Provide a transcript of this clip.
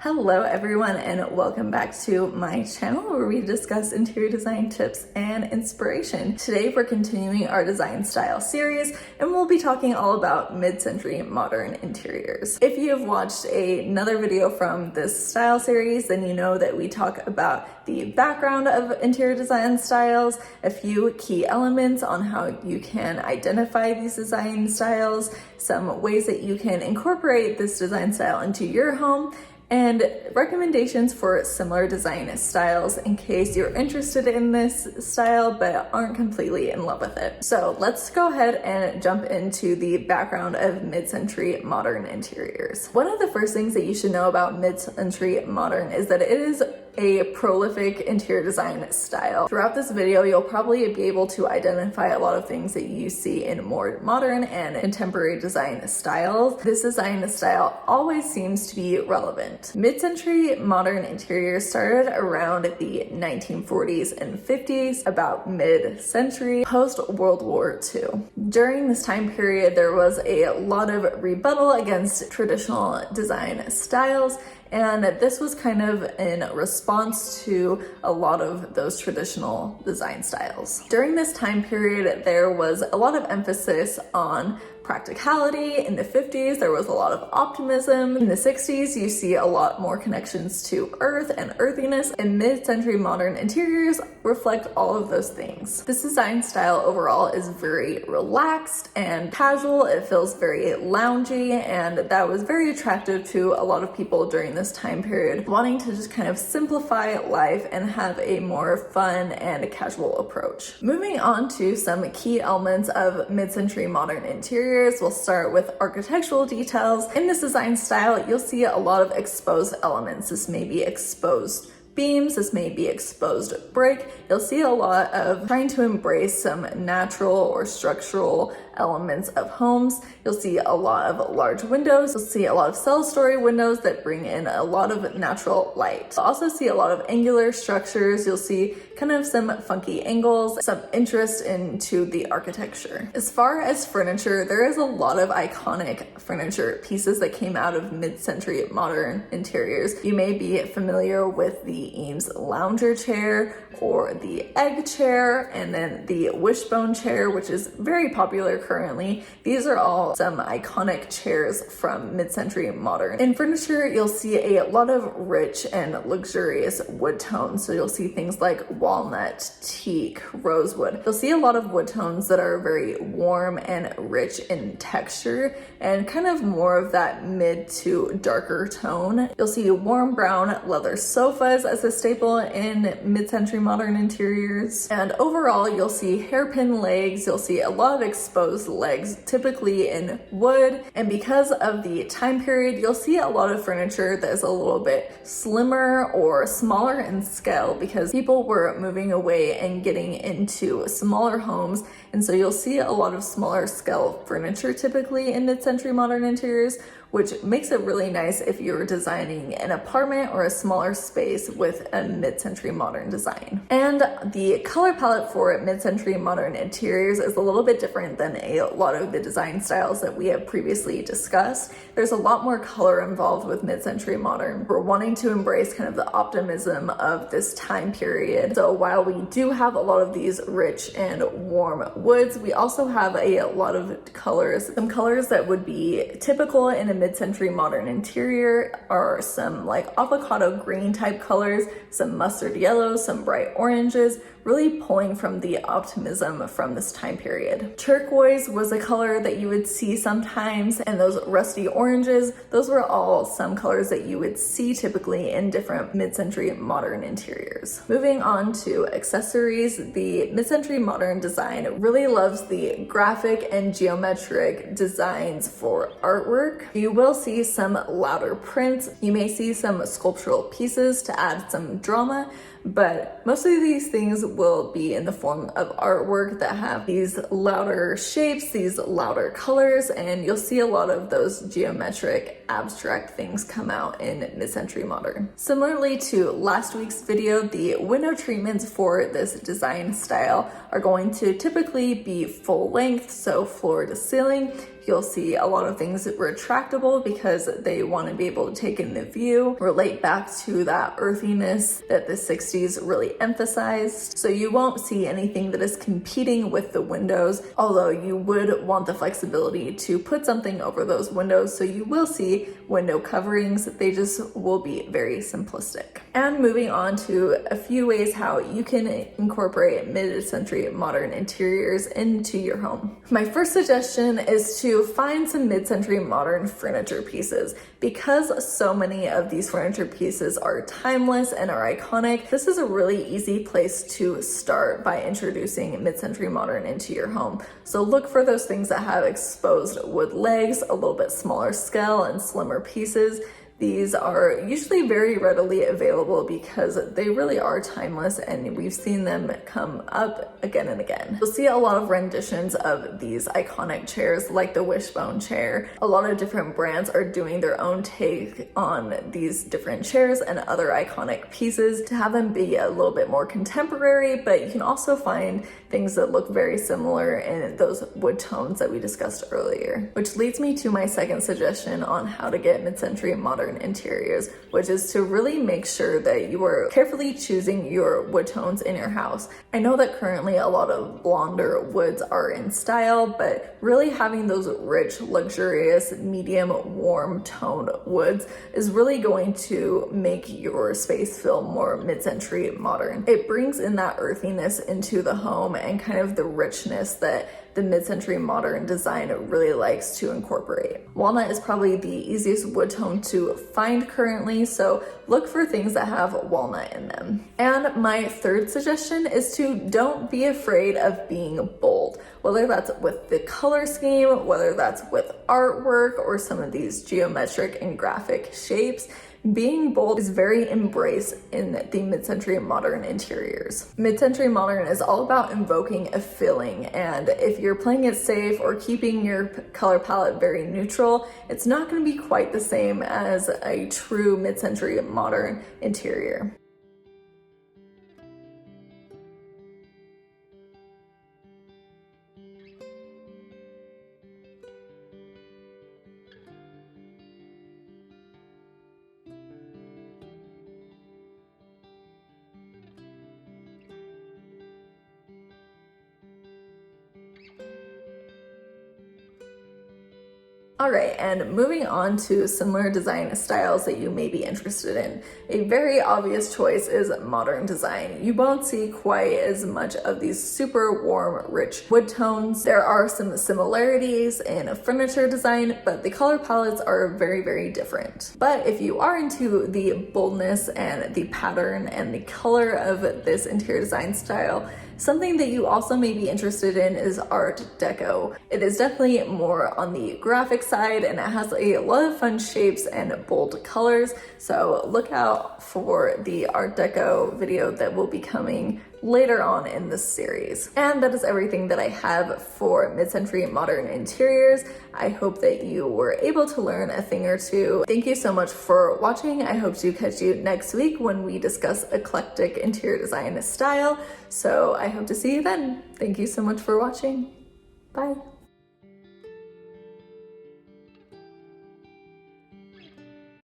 Hello everyone and welcome back to my channel where we discuss interior design tips and inspiration. Today we're continuing our design style series and we'll be talking all about mid-century modern interiors. If you have watched another video from this style series, then you know that we talk about the background of interior design styles, a few key elements on how you can identify these design styles, some ways that you can incorporate this design style into your home, and recommendations for similar design styles in case you're interested in this style but aren't completely in love with it. So let's go ahead and jump into the background of mid-century modern interiors. One of the first things that you should know about mid-century modern is that it is a prolific interior design style. Throughout this video, you'll probably be able to identify a lot of things that you see in more modern and contemporary design styles. This design style always seems to be relevant. Mid-century modern interiors started around the 1940s and 50s, about mid-century, post-World War II. During this time period, there was a lot of rebuttal against traditional design styles, and this was kind of in response to a lot of those traditional design styles. During this time period, there was a lot of emphasis on practicality. In the 50s, there was a lot of optimism. In the 60s, you see a lot more connections to earth and earthiness, and mid-century modern interiors reflect all of those things. This design style overall is very relaxed and casual. It feels very loungy, and that was very attractive to a lot of people during this time period, wanting to just kind of simplify life and have a more fun and casual approach. Moving on to some key elements of mid-century modern interiors, we'll start with architectural details. In this design style, you'll see a lot of exposed elements. This may be exposed beams, this may be exposed brick. You'll see a lot of trying to embrace some natural or structural elements of homes. You'll see a lot of large windows. You'll see a lot of cell story windows that bring in a lot of natural light. You'll also see a lot of angular structures. You'll see kind of some funky angles, some interest into the architecture. As far as furniture, there is a lot of iconic furniture pieces that came out of mid-century modern interiors. You may be familiar with the Eames lounger chair or the egg chair, and then the wishbone chair, which is very popular currently. These are all some iconic chairs from mid-century modern. In furniture, you'll see a lot of rich and luxurious wood tones. So you'll see things like walnut, teak, rosewood. You'll see a lot of wood tones that are very warm and rich in texture and kind of more of that mid to darker tone. You'll see warm brown leather sofas as a staple in mid-century modern interiors. And overall, you'll see hairpin legs. You'll see a lot of exposed legs, typically in wood. And because of the time period, you'll see a lot of furniture that is a little bit slimmer or smaller in scale because people were moving away and getting into smaller homes. And so you'll see a lot of smaller scale furniture typically in mid-century modern interiors, which makes it really nice if you're designing an apartment or a smaller space with a mid-century modern design. And the color palette for mid-century modern interiors is a little bit different than a lot of the design styles that we have previously discussed. There's a lot more color involved with mid-century modern. We're wanting to embrace kind of the optimism of this time period. So while we do have a lot of these rich and warm woods, we also have a lot of colors. Some colors that would be typical in a mid-century modern interior are some like avocado green type colors, some mustard yellows, some bright oranges, really pulling from the optimism from this time period. Turquoise was a color that you would see sometimes, and those rusty oranges, those were all some colors that you would see typically in different mid-century modern interiors. Moving on to accessories, the mid-century modern design really loves the graphic and geometric designs for artwork. You will see some louder prints. You may see some sculptural pieces to add some drama, but most of these things will be in the form of artwork that have these louder shapes, these louder colors, and you'll see a lot of those geometric abstract things come out in mid-century modern. Similarly to last week's video, the window treatments for this design style are going to typically be full length, so floor to ceiling. You'll see a lot of things retractable because they want to be able to take in the view, relate back to that earthiness that the 60s really emphasized. So you won't see anything that is competing with the windows, although you would want the flexibility to put something over those windows. So you will see window coverings. They just will be very simplistic. And moving on to a few ways how you can incorporate mid-century modern interiors into your home. My first suggestion is to find some mid-century modern furniture pieces. Because so many of these furniture pieces are timeless and are iconic, this is a really easy place to start by introducing mid-century modern into your home. So look for those things that have exposed wood legs, a little bit smaller scale and slimmer pieces. These are usually very readily available because they really are timeless and we've seen them come up again and again. You'll see a lot of renditions of these iconic chairs like the wishbone chair. A lot of different brands are doing their own take on these different chairs and other iconic pieces to have them be a little bit more contemporary, but you can also find things that look very similar in those wood tones that we discussed earlier. Which leads me to my second suggestion on how to get mid-century modern interiors, which is to really make sure that you are carefully choosing your wood tones in your house. I know that currently a lot of blonder woods are in style, but really having those rich, luxurious, medium, warm toned woods is really going to make your space feel more mid-century modern. It brings in that earthiness into the home and kind of the richness that the mid-century modern design really likes to incorporate. Walnut is probably the easiest wood tone to find currently, so look for things that have walnut in them. And my third suggestion is to don't be afraid of being bold, whether that's with the color scheme, whether that's with artwork or some of these geometric and graphic shapes. Being bold is very embraced in the mid-century modern interiors. Mid-century modern is all about invoking a feeling, and if you're playing it safe or keeping your color palette very neutral, it's not going to be quite the same as a true mid-century modern interior. All right, and moving on to similar design styles that you may be interested in. A very obvious choice is modern design. You won't see quite as much of these super warm, rich wood tones. There are some similarities in furniture design, but the color palettes are very, very different. But if you are into the boldness and the pattern and the color of this interior design style, something that you also may be interested in is Art Deco. It is definitely more on the graphic side and it has a lot of fun shapes and bold colors. So look out for the Art Deco video that will be coming later on in this series. And that is everything that I have for mid-century modern interiors. I hope that you were able to learn a thing or two. Thank you so much for watching. I hope to catch you next week when we discuss eclectic interior design style. So I hope to see you then. Thank you so much for watching. Bye.